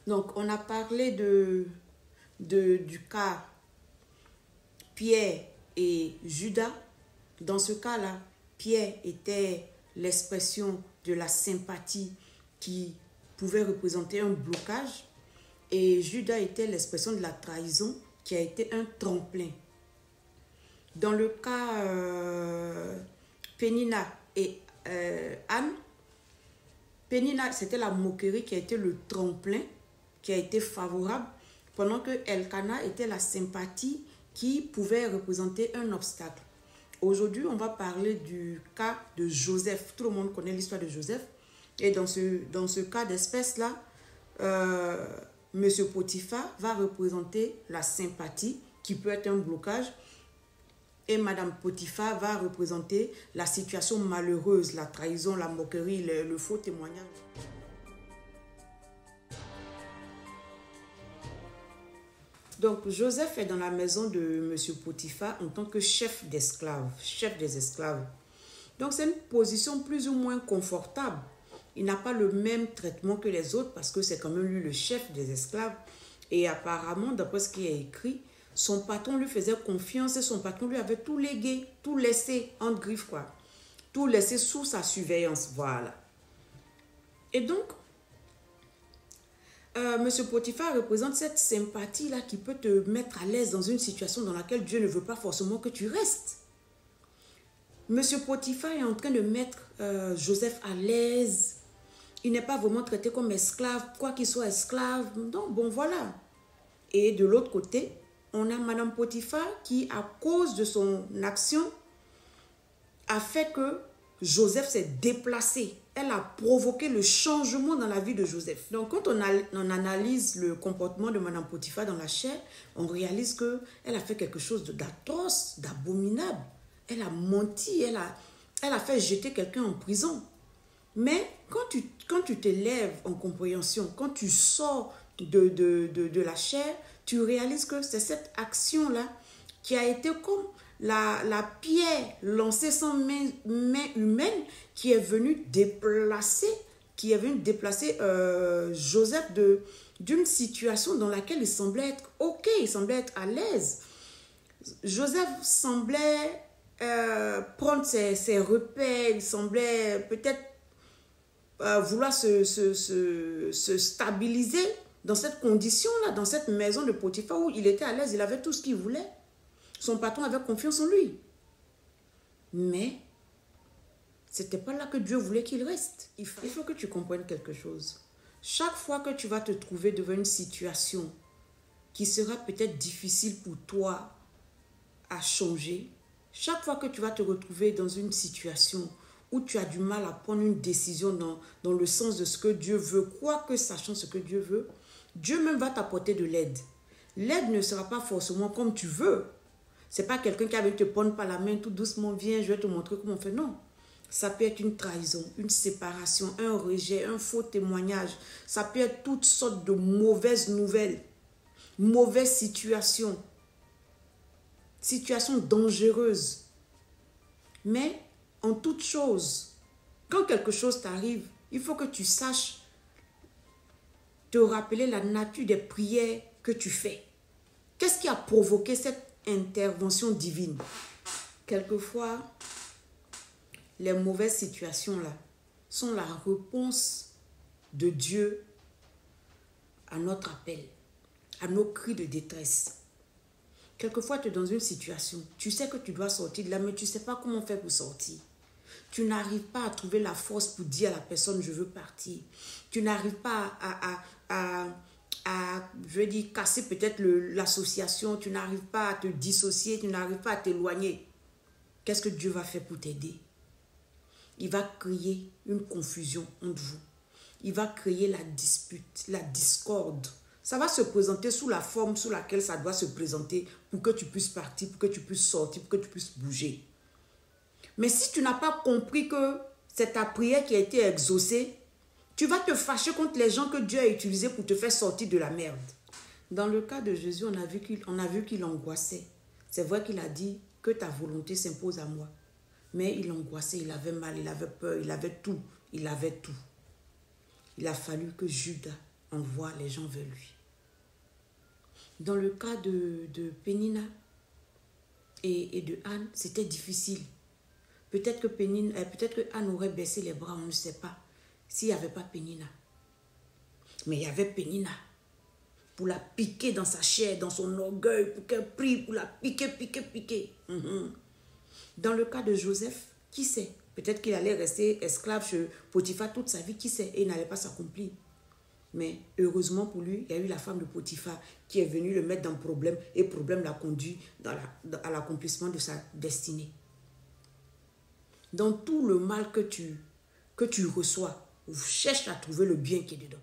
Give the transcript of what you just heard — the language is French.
Donc, on a parlé du cas Pierre et Judas. Dans ce cas-là, Pierre était l'expression de la sympathie qui pouvait représenter un blocage et Judas était l'expression de la trahison qui a été un tremplin. Dans le cas Pénina et Anne, Pénina, c'était la moquerie qui a été le tremplin, qui a été favorable, pendant que Elkana était la sympathie qui pouvait représenter un obstacle. Aujourd'hui, on va parler du cas de Joseph. Tout le monde connaît l'histoire de Joseph. Et dans ce cas d'espèce-là, Monsieur Potiphar va représenter la sympathie qui peut être un blocage. Et Madame Potiphar va représenter la situation malheureuse, la trahison, la moquerie, le faux témoignage. Donc, Joseph est dans la maison de Monsieur Potiphar en tant que chef d'esclaves, chef des esclaves. Donc, c'est une position plus ou moins confortable. Il n'a pas le même traitement que les autres parce que c'est quand même lui le chef des esclaves. Et apparemment, d'après ce qui est écrit, son patron lui faisait confiance et son patron lui avait tout légué, tout laissé en griffe, quoi. Tout laissé sous sa surveillance, voilà. Et donc, Monsieur Potiphar représente cette sympathie-là qui peut te mettre à l'aise dans une situation dans laquelle Dieu ne veut pas forcément que tu restes. Monsieur Potiphar est en train de mettre Joseph à l'aise. Il n'est pas vraiment traité comme esclave, quoi qu'il soit esclave. Donc, bon, voilà. Et de l'autre côté, on a Madame Potiphar qui, à cause de son action, a fait que Joseph s'est déplacé. Elle a provoqué le changement dans la vie de Joseph. Donc, quand on analyse le comportement de Madame Potiphar dans la chair, on réalise qu'elle a fait quelque chose d'atroce, d'abominable. Elle a menti, elle a fait jeter quelqu'un en prison. Mais quand tu t'élèves en compréhension, quand tu sors de la chair, tu réalises que c'est cette action-là qui a été comme la pierre lancée sans main humaine qui est venue déplacer, Joseph d'une situation dans laquelle il semblait être OK, il semblait être à l'aise. Joseph semblait prendre ses repères, il semblait peut-être vouloir se stabiliser dans cette condition-là, dans cette maison de Potiphar où il était à l'aise, il avait tout ce qu'il voulait. Son patron avait confiance en lui. Mais ce n'était pas là que Dieu voulait qu'il reste. Il faut que tu comprennes quelque chose. Chaque fois que tu vas te trouver devant une situation qui sera peut-être difficile pour toi à changer, chaque fois que tu vas te retrouver dans une situation où tu as du mal à prendre une décision dans le sens de ce que Dieu veut, quoique sachant ce que Dieu veut, Dieu même va t'apporter de l'aide. L'aide ne sera pas forcément comme tu veux. Ce n'est pas quelqu'un qui va te prendre par la main tout doucement, viens, je vais te montrer comment on fait. Non. Ça peut être une trahison, une séparation, un rejet, un faux témoignage. Ça peut être toutes sortes de mauvaises nouvelles, mauvaises situations, situations dangereuses. Mais en toute chose, quand quelque chose t'arrive, il faut que tu saches te rappeler la nature des prières que tu fais. Qu'est-ce qui a provoqué cette intervention divine? Quelquefois, les mauvaises situations-là sont la réponse de Dieu à notre appel, à nos cris de détresse. Quelquefois, tu es dans une situation, tu sais que tu dois sortir de là, mais tu ne sais pas comment faire pour sortir. Tu n'arrives pas à trouver la force pour dire à la personne, je veux partir. Tu n'arrives pas je veux dire, casser peut-être l'association. Tu n'arrives pas à te dissocier, tu n'arrives pas à t'éloigner. Qu'est-ce que Dieu va faire pour t'aider? Il va créer une confusion entre vous. Il va créer la dispute, la discorde. Ça va se présenter sous la forme sous laquelle ça doit se présenter pour que tu puisses partir, pour que tu puisses sortir, pour que tu puisses bouger. Mais si tu n'as pas compris que c'est ta prière qui a été exaucée, tu vas te fâcher contre les gens que Dieu a utilisés pour te faire sortir de la merde. Dans le cas de Jésus, on a vu qu'il angoissait. C'est vrai qu'il a dit que ta volonté s'impose à moi. Mais il angoissait, il avait mal, il avait peur, il avait tout. Il avait tout. Il a fallu que Judas envoie les gens vers lui. Dans le cas de Pénina et de Anne, c'était difficile. Peut-être que Anne aurait baissé les bras, on ne sait pas, s'il n'y avait pas Pénina. Mais il y avait Pénina pour la piquer dans sa chair, dans son orgueil, pour qu'elle prie, pour la piquer. Dans le cas de Joseph, qui sait? Peut-être qu'il allait rester esclave chez Potiphar toute sa vie, qui sait? Et il n'allait pas s'accomplir. Mais heureusement pour lui, il y a eu la femme de Potiphar qui est venue le mettre dans le problème et le problème l'a conduit à l'accomplissement de sa destinée. Dans tout le mal que tu reçois, cherche à trouver le bien qui est dedans.